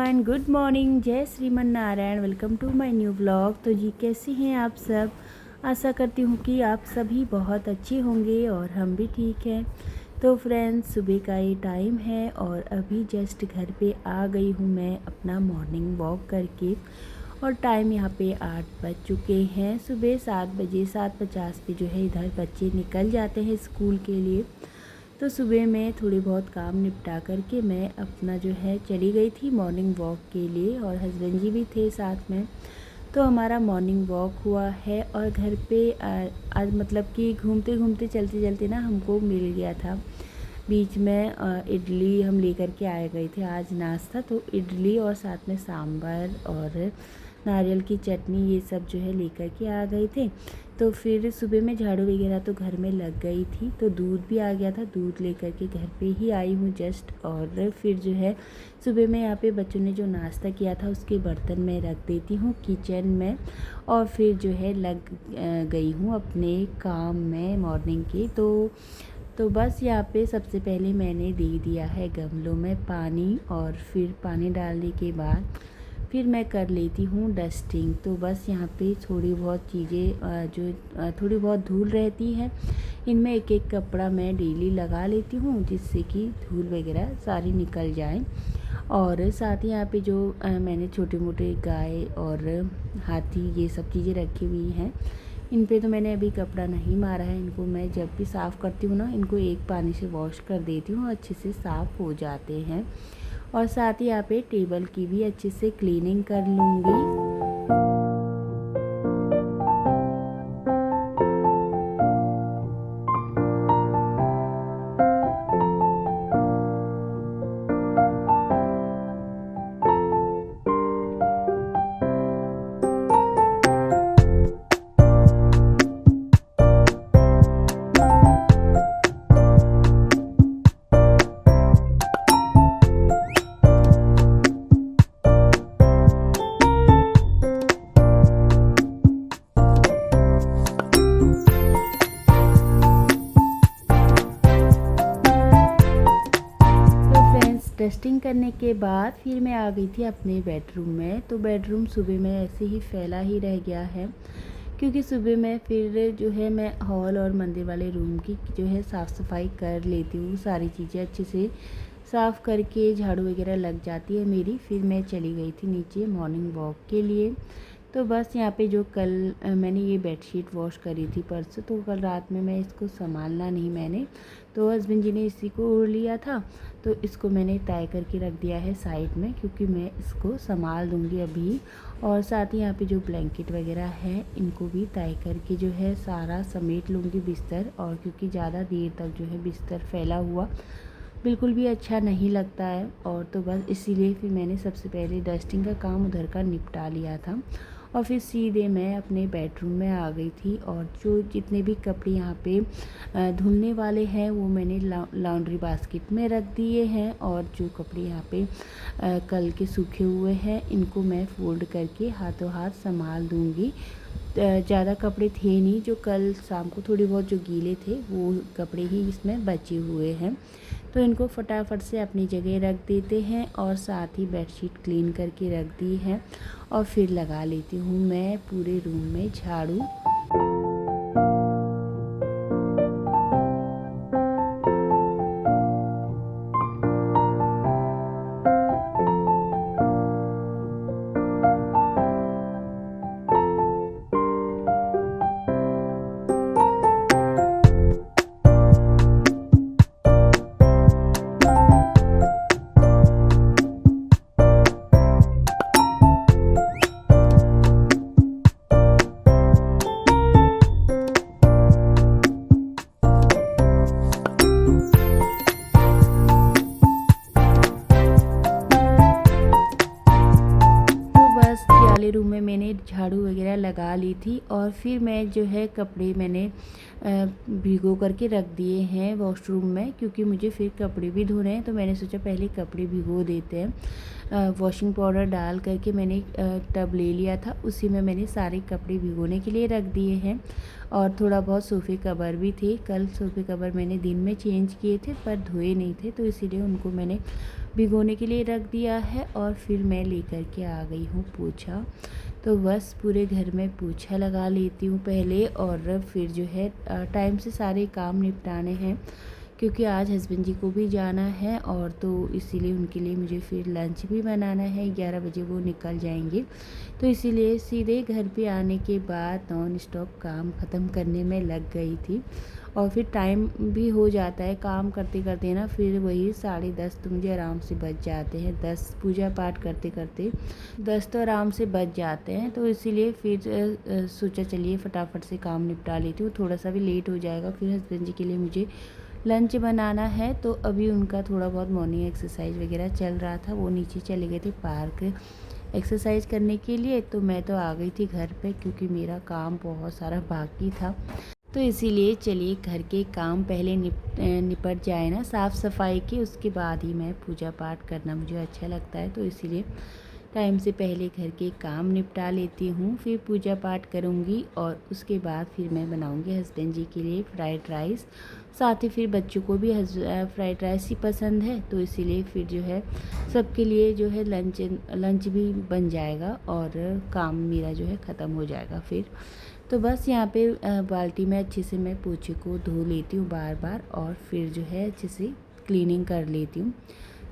Everyone, good morning, जय Shriman Narayan. Welcome to my new vlog. तो जी कैसे हैं आप सब। आशा करती हूँ कि आप सभी बहुत अच्छे होंगे और हम भी ठीक हैं। तो फ्रेंड्स, सुबह का ये टाइम है और अभी जस्ट घर पे आ गई हूँ मैं अपना मॉर्निंग वॉक करके। और टाइम यहाँ पे 8 बज चुके हैं। सुबह 7 बजे 7:50 पे जो है इधर बच्चे निकल जाते हैं स्कूल के लिए। तो सुबह में थोड़ी बहुत काम निपटा करके मैं अपना जो है चली गई थी मॉर्निंग वॉक के लिए, और हस्बैंड जी भी थे साथ में। तो हमारा मॉर्निंग वॉक हुआ है और घर पे आज मतलब कि घूमते घूमते चलते चलते ना हमको मिल गया था बीच में इडली हम लेकर के आए गए थे आज नाश्ता। तो इडली और साथ में सांभर और नारियल की चटनी ये सब जो है लेकर के आ गए थे। तो फिर सुबह में झाड़ू वगैरह तो घर में लग गई थी, तो दूध भी आ गया था, दूध लेकर के घर पे ही आई हूँ जस्ट। और फिर जो है सुबह में यहाँ पे बच्चों ने जो नाश्ता किया था उसके बर्तन में रख देती हूँ किचन में, और फिर जो है लग गई हूँ अपने काम में मॉर्निंग के। तो बस यहाँ पे सबसे पहले मैंने दे दिया है गमलों में पानी, और फिर पानी डालने के बाद फिर मैं कर लेती हूँ डस्टिंग। तो बस यहाँ पे थोड़ी बहुत चीज़ें जो थोड़ी बहुत धूल रहती है, इनमें एक एक कपड़ा मैं डेली लगा लेती हूँ जिससे कि धूल वगैरह सारी निकल जाए। और साथ ही यहाँ पे जो मैंने छोटे मोटे गाय और हाथी ये सब चीज़ें रखी हुई हैं, इन पे तो मैंने अभी कपड़ा नहीं मारा है। इनको मैं जब भी साफ़ करती हूँ ना, इनको एक पानी से वॉश कर देती हूँ, अच्छे से साफ़ हो जाते हैं। और साथ ही यहाँ पे टेबल की भी अच्छे से क्लीनिंग कर लूँगी। डस्टिंग करने के बाद फिर मैं आ गई थी अपने बेडरूम में। तो बेडरूम सुबह में ऐसे ही फैला ही रह गया है, क्योंकि सुबह में फिर जो है मैं हॉल और मंदिर वाले रूम की जो है साफ़ सफाई कर लेती हूँ। सारी चीज़ें अच्छे से साफ़ करके झाड़ू वगैरह लग जाती है मेरी। फिर मैं चली गई थी नीचे मॉर्निंग वॉक के लिए। तो बस यहाँ पे जो कल मैंने ये बेडशीट वॉश करी थी परसों, तो कल रात में मैं इसको संभालना नहीं मैंने, तो हस्बैंड जी ने इसी को ओढ़ लिया था। तो इसको मैंने तय करके रख दिया है साइड में, क्योंकि मैं इसको संभाल दूँगी अभी। और साथ ही यहाँ पे जो ब्लैंकेट वगैरह है इनको भी तय करके जो है सारा समेट लूँगी बिस्तर। और क्योंकि ज़्यादा देर तक जो है बिस्तर फैला हुआ बिल्कुल भी अच्छा नहीं लगता है, और तो बस इसीलिए फिर मैंने सबसे पहले डस्टिंग का काम उधर का निपटा लिया था। और फिर सीधे मैं अपने बेडरूम में आ गई थी, और जो जितने भी कपड़े यहाँ पे धुलने वाले हैं वो मैंने लॉन्ड्री बास्केट में रख दिए हैं। और जो कपड़े यहाँ पे कल के सूखे हुए हैं इनको मैं फोल्ड करके हाथों हाथ संभाल दूँगी। ज़्यादा कपड़े थे नहीं, जो कल शाम को थोड़ी बहुत जो गीले थे वो कपड़े ही इसमें बचे हुए हैं। तो इनको फटाफट से अपनी जगह रख देते हैं, और साथ ही बेडशीट क्लीन करके रख दी है। और फिर लगा लेती हूँ मैं पूरे रूम में झाड़ू। वाले रूम में मैंने झाड़ू वगैरह लगा ली थी। और फिर मैं जो है कपड़े मैंने भिगो करके रख दिए हैं वॉशरूम में, क्योंकि मुझे फिर कपड़े भी धोने हैं। तो मैंने सोचा पहले कपड़े भिगो देते हैं। वॉशिंग पाउडर डाल करके मैंने टब ले लिया था, उसी में मैंने सारे कपड़े भिगोने के लिए रख दिए हैं। और थोड़ा बहुत सोफ़े कवर भी थे। कल सोफ़े कवर मैंने दिन में चेंज किए थे पर धोए नहीं थे, तो इसीलिए उनको मैंने भिगोने के लिए रख दिया है। और फिर मैं लेकर के आ गई हूँ पोछा। तो बस पूरे घर में पोछा लगा लेती हूँ पहले, और फिर जो है टाइम से सारे काम निपटाने हैं, क्योंकि आज हस्बैंड जी को भी जाना है, और तो इसीलिए उनके लिए मुझे फिर लंच भी बनाना है। 11 बजे वो निकल जाएंगे, तो इसीलिए सीधे घर पे आने के बाद नॉन स्टॉप काम ख़त्म करने में लग गई थी। और फिर टाइम भी हो जाता है काम करते करते ना, फिर वही 10:30 तो मुझे आराम से बज जाते हैं। 10 पूजा पाठ करते करते 10 तो आराम से बज जाते हैं। तो इसीलिए फिर सोचा चलिए फटाफट से काम निपटा लेती हूँ, थोड़ा सा भी लेट हो जाएगा। फिर हस्बैंड जी के लिए मुझे लंच बनाना है, तो अभी उनका थोड़ा बहुत मॉर्निंग एक्सरसाइज वगैरह चल रहा था। वो नीचे चले गए थे पार्क एक्सरसाइज करने के लिए, तो मैं तो आ गई थी घर पे, क्योंकि मेरा काम बहुत सारा बाकी था। तो इसीलिए चलिए घर के काम पहले निपट जाए ना, साफ़ सफाई के, उसके बाद ही मैं पूजा पाठ करना मुझे अच्छा लगता है। तो इसीलिए टाइम से पहले घर के काम निपटा लेती हूँ, फिर पूजा पाठ करूँगी, और उसके बाद फिर मैं बनाऊँगी हस्बैंड जी के लिए फ्राइड राइस। साथ ही फिर बच्चों को भी फ्राइड राइस ही पसंद है, तो इसीलिए फिर जो है सबके लिए जो है लंच भी बन जाएगा, और काम मेरा जो है ख़त्म हो जाएगा फिर। तो बस यहाँ पे बाल्टी में अच्छे से मैं पोछे को धो लेती हूँ बार बार, और फिर जो है अच्छे से क्लीनिंग कर लेती हूँ।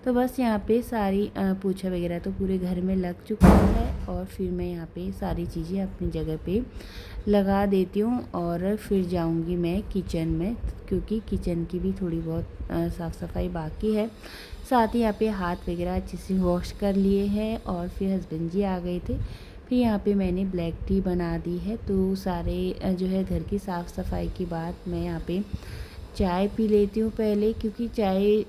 तो बस यहाँ पे सारी पोछा वगैरह तो पूरे घर में लग चुका है, और फिर मैं यहाँ पे सारी चीज़ें अपनी जगह पे लगा देती हूँ, और फिर जाऊँगी मैं किचन में, क्योंकि किचन की भी थोड़ी बहुत साफ़ सफाई बाकी है। साथ ही यहाँ पे हाथ वगैरह अच्छे से वॉश कर लिए हैं, और फिर हस्बैंड जी आ गए थे। फिर यहाँ पे मैंने ब्लैक टी बना दी है। तो सारे जो है घर की साफ़ सफाई के बाद मैं यहाँ पे चाय पी लेती हूँ पहले, क्योंकि चाय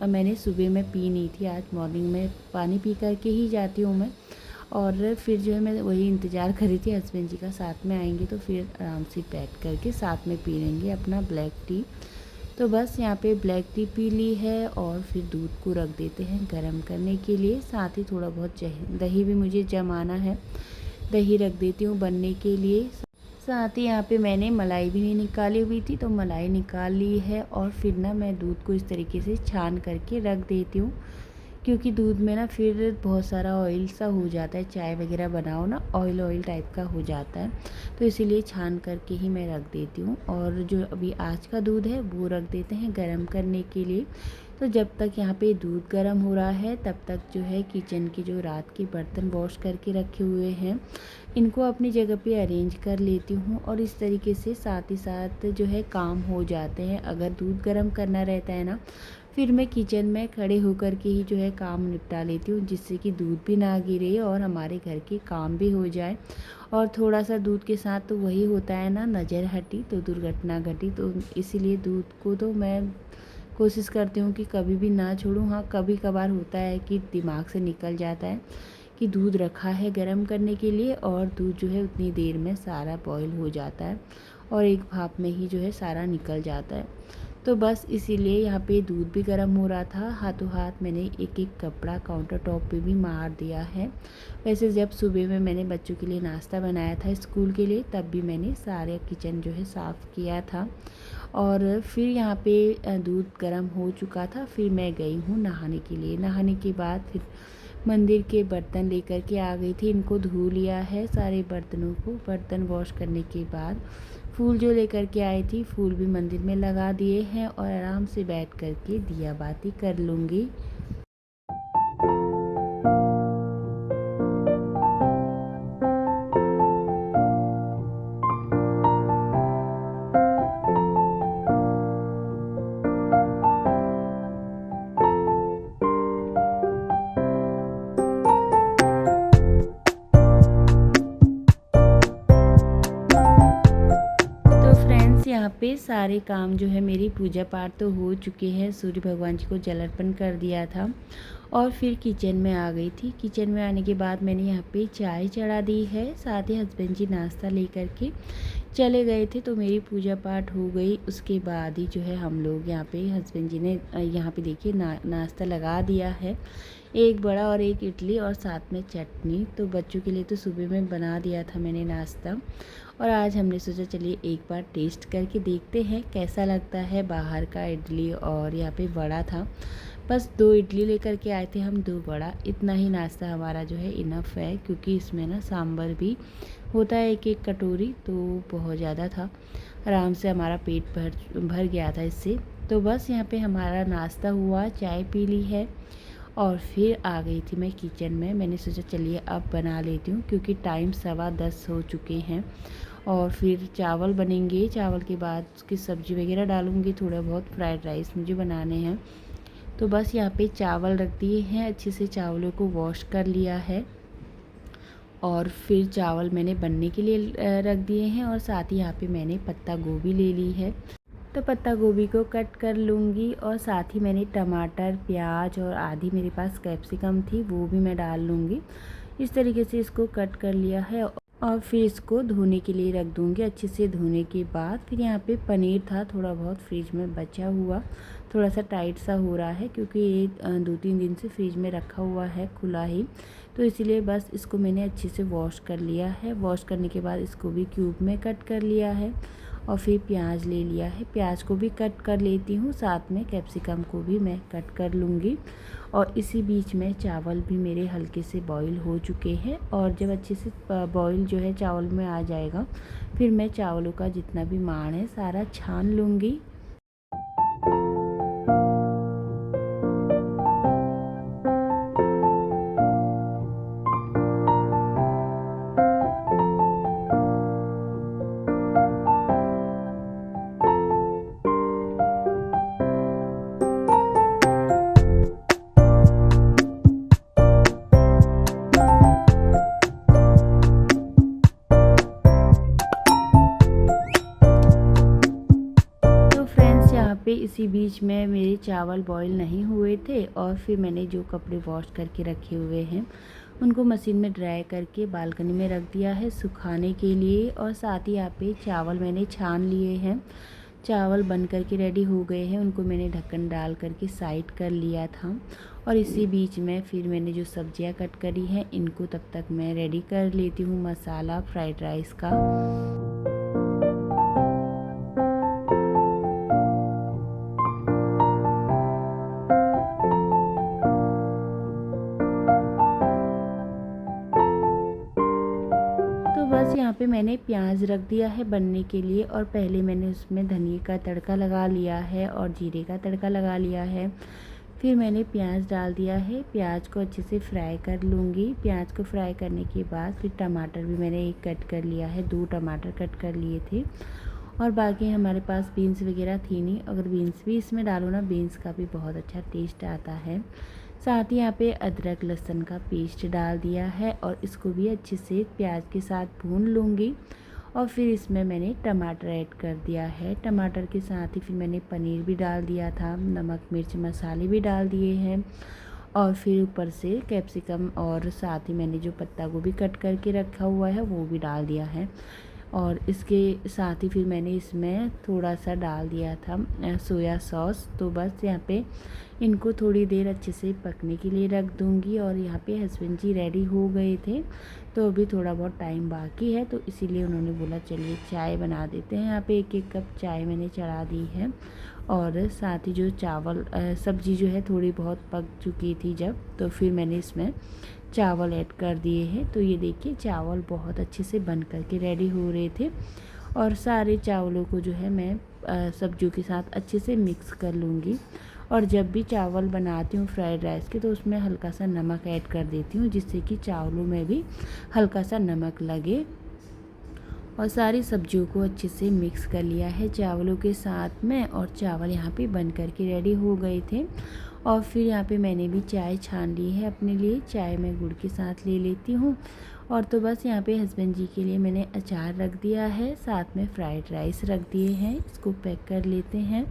मैंने सुबह में पी नहीं थी। आज मॉर्निंग में पानी पी करके ही जाती हूँ मैं। और फिर जो है मैं वही इंतज़ार कर रही थी हस्बैंड जी का, साथ में आएंगे तो फिर आराम से बैठ करके साथ में पी लेंगे अपना ब्लैक टी। तो बस यहाँ पे ब्लैक टी पी ली है, और फिर दूध को रख देते हैं गर्म करने के लिए। साथ ही थोड़ा बहुत दही भी मुझे जमाना है, दही रख देती हूँ बनने के लिए। साथ ही यहाँ पे मैंने मलाई भी नहीं निकाली हुई थी, तो मलाई निकाल ली है, और फिर ना मैं दूध को इस तरीके से छान करके रख देती हूँ, क्योंकि दूध में ना फिर बहुत सारा ऑयल सा हो जाता है। चाय वगैरह बनाओ ना, ऑयल ऑयल टाइप का हो जाता है, तो इसीलिए छान करके ही मैं रख देती हूँ। और जो अभी आज का दूध है वो रख देते हैं गरम करने के लिए। तो जब तक यहाँ पे दूध गर्म हो रहा है, तब तक जो है किचन के जो रात के बर्तन वॉश करके रखे हुए हैं, इनको अपनी जगह पे अरेंज कर लेती हूँ, और इस तरीके से साथ ही साथ जो है काम हो जाते हैं। अगर दूध गर्म करना रहता है ना, फिर मैं किचन में खड़े होकर के ही जो है काम निपटा लेती हूँ, जिससे कि दूध भी ना गिरे और हमारे घर के काम भी हो जाए। और थोड़ा सा दूध के साथ तो वही होता है ना, नज़र हटी तो दुर्घटना घटी। तो इसीलिए दूध को तो मैं कोशिश करती हूँ कि कभी भी ना छोड़ूँ। हाँ, कभी कभार होता है कि दिमाग से निकल जाता है कि दूध रखा है गर्म करने के लिए, और दूध जो है उतनी देर में सारा बॉयल हो जाता है, और एक भाप में ही जो है सारा निकल जाता है। तो बस इसीलिए यहाँ पे दूध भी गर्म हो रहा था, हाथों हाथ मैंने एक एक कपड़ा काउंटर टॉप पे भी मार दिया है। वैसे जब सुबह में मैंने बच्चों के लिए नाश्ता बनाया था स्कूल के लिए, तब भी मैंने सारे किचन जो है साफ़ किया था। और फिर यहाँ पे दूध गर्म हो चुका था, फिर मैं गई हूँ नहाने के लिए। नहाने के बाद फिर मंदिर के बर्तन लेकर के आ गई थी, इनको धो लिया है सारे बर्तनों को। बर्तन वॉश करने के बाद फूल जो लेकर के आई थी, फूल भी मंदिर में लगा दिए हैं, और आराम से बैठ कर के दिया बाती कर लूँगी। यहाँ पे सारे काम जो है मेरी पूजा पाठ तो हो चुके हैं। सूर्य भगवान जी को जल अर्पण कर दिया था, और फिर किचन में आ गई थी। किचन में आने के बाद मैंने यहाँ पे चाय चढ़ा दी है। साथ ही हस्बैंड जी नाश्ता लेकर के चले गए थे। तो मेरी पूजा पाठ हो गई, उसके बाद ही जो है हम लोग यहाँ पे हस्बैंड जी ने यहाँ पे देखिए नाश्ता लगा दिया है। एक बड़ा और एक इडली और साथ में चटनी। तो बच्चों के लिए तो सुबह में बना दिया था मैंने नाश्ता, और आज हमने सोचा चलिए एक बार टेस्ट करके देखते हैं कैसा लगता है। बाहर का इडली और यहाँ पे बड़ा था, बस 2 इडली लेकर के आए थे हम, 2 बड़ा। इतना ही नाश्ता हमारा जो है इनफ है, क्योंकि इसमें ना सांभर भी होता है एक कटोरी, तो बहुत ज़्यादा था। आराम से हमारा पेट भर गया था इससे। तो बस यहाँ पे हमारा नाश्ता हुआ, चाय पी ली है और फिर आ गई थी मैं किचन में। मैंने सोचा चलिए अब बना लेती हूँ, क्योंकि टाइम 10:15 हो चुके हैं। और फिर चावल बनेंगे, चावल के बाद उसकी सब्ज़ी वगैरह डालूँगी, थोड़ा बहुत फ्राइड राइस मुझे बनाने हैं। तो बस यहाँ पे चावल रख दिए हैं, अच्छे से चावलों को वॉश कर लिया है और फिर चावल मैंने बनने के लिए रख दिए हैं। और साथ ही यहाँ पे मैंने पत्ता गोभी ले ली है, तो पत्ता गोभी को कट कर लूँगी। और साथ ही मैंने टमाटर, प्याज और आधी मेरे पास कैप्सिकम थी, वो भी मैं डाल लूँगी। इस तरीके से इसको कट कर लिया है और फिर इसको धोने के लिए रख दूँगी। अच्छे से धोने के बाद फिर यहाँ पे पनीर था थोड़ा बहुत फ्रिज में बचा हुआ, थोड़ा सा टाइट सा हो रहा है, क्योंकि ये 2-3 दिन से फ्रिज में रखा हुआ है खुला ही। तो इसीलिए बस इसको मैंने अच्छे से वॉश कर लिया है। वॉश करने के बाद इसको भी क्यूब में कट कर लिया है और फिर प्याज ले लिया है, प्याज को भी कट कर लेती हूँ, साथ में कैप्सिकम को भी मैं कट कर लूँगी। और इसी बीच में चावल भी मेरे हल्के से बॉईल हो चुके हैं। और जब अच्छे से बॉईल जो है चावल में आ जाएगा, फिर मैं चावलों का जितना भी माड़ है सारा छान लूँगी। पे इसी बीच में मेरे चावल बॉईल नहीं हुए थे, और फिर मैंने जो कपड़े वॉश करके रखे हुए हैं उनको मशीन में ड्राई करके बालकनी में रख दिया है सुखाने के लिए। और साथ ही यहाँ पे चावल मैंने छान लिए हैं, चावल बन कर के रेडी हो गए हैं, उनको मैंने ढक्कन डाल करके साइड कर लिया था। और इसी बीच में फिर मैंने जो सब्जियां कट करी हैं इनको तब तक मैं रेडी कर लेती हूँ मसाला फ्राइड राइस का। तो बस यहाँ पे मैंने प्याज रख दिया है बनने के लिए, और पहले मैंने उसमें धनिए का तड़का लगा लिया है और जीरे का तड़का लगा लिया है। फिर मैंने प्याज डाल दिया है, प्याज को अच्छे से फ्राई कर लूँगी। प्याज को फ्राई करने के बाद फिर टमाटर भी मैंने एक कट कर लिया है, 2 टमाटर कट कर लिए थे। और बाकी हमारे पास बीन्स वगैरह थी नहीं, अगर बीन्स भी इसमें डालो ना, बीन्स का भी बहुत अच्छा टेस्ट आता है। साथ ही यहाँ पे अदरक लहसुन का पेस्ट डाल दिया है और इसको भी अच्छे से प्याज के साथ भून लूँगी। और फिर इसमें मैंने टमाटर ऐड कर दिया है, टमाटर के साथ ही फिर मैंने पनीर भी डाल दिया था, नमक मिर्च मसाले भी डाल दिए हैं। और फिर ऊपर से कैप्सिकम और साथ ही मैंने जो पत्ता गोभी कट करके रखा हुआ है वो भी डाल दिया है। और इसके साथ ही फिर मैंने इसमें थोड़ा सा डाल दिया था सोया सॉस। तो बस यहाँ पे इनको थोड़ी देर अच्छे से पकने के लिए रख दूँगी। और यहाँ पे हस्बैंड जी रेडी हो गए थे, तो अभी थोड़ा बहुत टाइम बाकी है, तो इसीलिए उन्होंने बोला चलिए चाय बना देते हैं। यहाँ पे 1-1 कप चाय मैंने चढ़ा दी है। और साथ ही जो चावल सब्ज़ी जो है थोड़ी बहुत पक चुकी थी जब, तो फिर मैंने इसमें चावल ऐड कर दिए हैं। तो ये देखिए चावल बहुत अच्छे से बन कर के रेडी हो रहे थे। और सारे चावलों को जो है मैं सब्जियों के साथ अच्छे से मिक्स कर लूँगी। और जब भी चावल बनाती हूँ फ्राइड राइस के, तो उसमें हल्का सा नमक ऐड कर देती हूँ, जिससे कि चावलों में भी हल्का सा नमक लगे। और सारी सब्जियों को अच्छे से मिक्स कर लिया है चावलों के साथ में, और चावल यहाँ पे बन कर के रेडी हो गए थे। और फिर यहाँ पे मैंने भी चाय छान ली है अपने लिए, चाय मैं गुड़ के साथ ले लेती हूँ। और तो बस यहाँ पे हस्बैंड जी के लिए मैंने अचार रख दिया है, साथ में फ्राइड राइस रख दिए हैं, इसको पैक कर लेते हैं।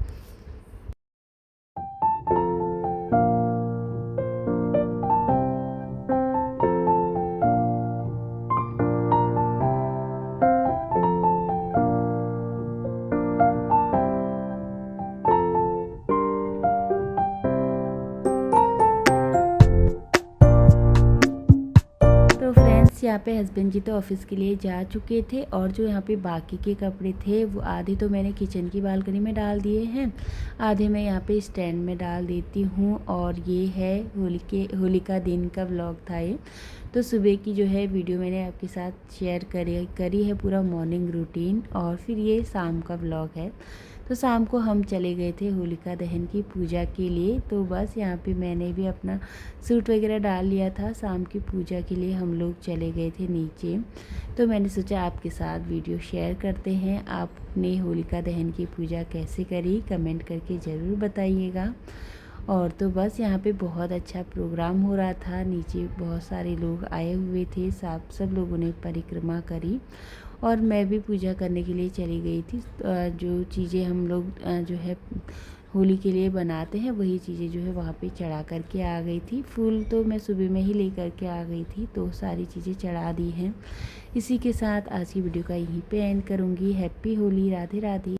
यहाँ पे हस्बैंड जी तो ऑफ़िस के लिए जा चुके थे और जो यहाँ पे बाकी के कपड़े थे वो आधे तो मैंने किचन की बालकनी में डाल दिए हैं, आधे मैं यहाँ पे स्टैंड में डाल देती हूँ। और ये है होली का दिन का व्लॉग था ये। तो सुबह की जो है वीडियो मैंने आपके साथ शेयर करी है, पूरा मॉर्निंग रूटीन। और फिर ये शाम का व्लॉग है। तो शाम को हम चले गए थे होलिका दहन की पूजा के लिए। तो बस यहाँ पे मैंने भी अपना सूट वगैरह डाल लिया था। शाम की पूजा के लिए हम लोग चले गए थे नीचे। तो मैंने सोचा आपके साथ वीडियो शेयर करते हैं। आपने होलिका दहन की पूजा कैसे करी कमेंट करके ज़रूर बताइएगा। और तो बस यहाँ पे बहुत अच्छा प्रोग्राम हो रहा था, नीचे बहुत सारे लोग आए हुए थे, सब लोगों ने परिक्रमा करी और मैं भी पूजा करने के लिए चली गई थी। जो चीज़ें हम लोग जो है होली के लिए बनाते हैं वही चीज़ें जो है वहाँ पे चढ़ा करके आ गई थी। फूल तो मैं सुबह में ही ले करके आ गई थी, तो सारी चीज़ें चढ़ा दी हैं। इसी के साथ आज की वीडियो का यहीं पे एंड करूँगी। हैप्पी होली, राधे राधे।